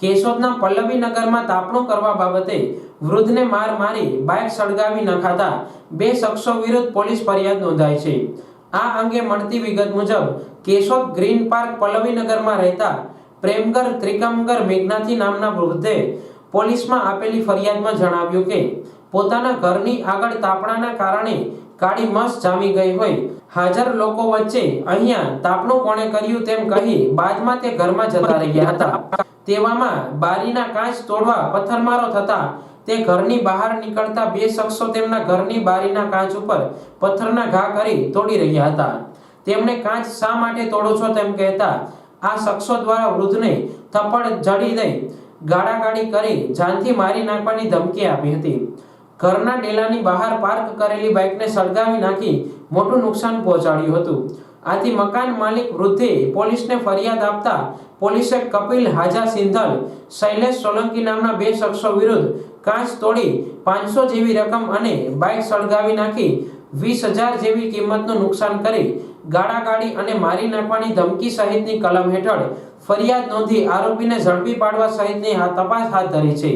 કેશોદના પલ્લવીનગરમાં તાપણું કરવા બાબતે વૃદ્ધને માર મારી બાઇક સળગાવી નખાતા 2 શખ્સો વિરુદ્ધ પોલીસ ફરિયાદ નોંધાઈ છે। આ અંગે મળતી વિગત મુજબ કેશોદ ગ્રીન પાર્ક પલ્લવીનગરમાં રહેતા પ્રેમગર ત્રિકમગર મેઘનાથી નામના વૃદ્ધે પોલીસમાં આપેલી ફરિયાદમાં જણાવ્યું કે પોતાના ઘરની આગળ તાપણાના કારણે કાળી મસ જામી ગઈ હોય, હાજર લોકો વચ્ચે અહીંયા તાપણું કોણે કર્યું તેમ કહી બાદમાં તે ઘરમાં જતા રહ્યા હતા। તેવામાં બારીના કાચ તોડવા પથ્થરમારો થતા તે ઘરની બહાર નીકળતા 2 શખ્સો તેમના ઘરની બારીના કાચ ઉપર પથ્થરના ઘા કરી તોડી રહ્યા હતા। તેમણે કાચ શા માટે તોડો છો તેમ કહેતા આ શખ્સો દ્વારા વૃદ્ધને થપ્પડ જડી દઈ ગાળાગાળી કરી જાનથી મારી નાખવાની ધમકી આપી હતી। ઘરના ડેલાની બહાર પાર્ક કરેલી બાઇકને સળગાવી નાખી મોટું નુકસાન પહોંચાડ્યું હતું। આથી મકાન માલિક વૃદ્ધે પોલીસને ફરિયાદ આપતા પોલીસે કપિલ હાજા સિંધલ, શૈલેષ સોલંકી નામના 2 શખ્સો વિરુદ્ધ કાચ તોડી 500 જેવી રકમ અને બાઇક સળગાવી નાખી 20,000 જેવી કિંમતનું નુકસાન કરી ગાળાગાળી અને મારી નાખવાની ધમકી સહિતની કલમ હેઠળ ફરિયાદ નોંધી આરોપીને ઝડપી પાડવા સહિતની તપાસ હાથ ધરી છે।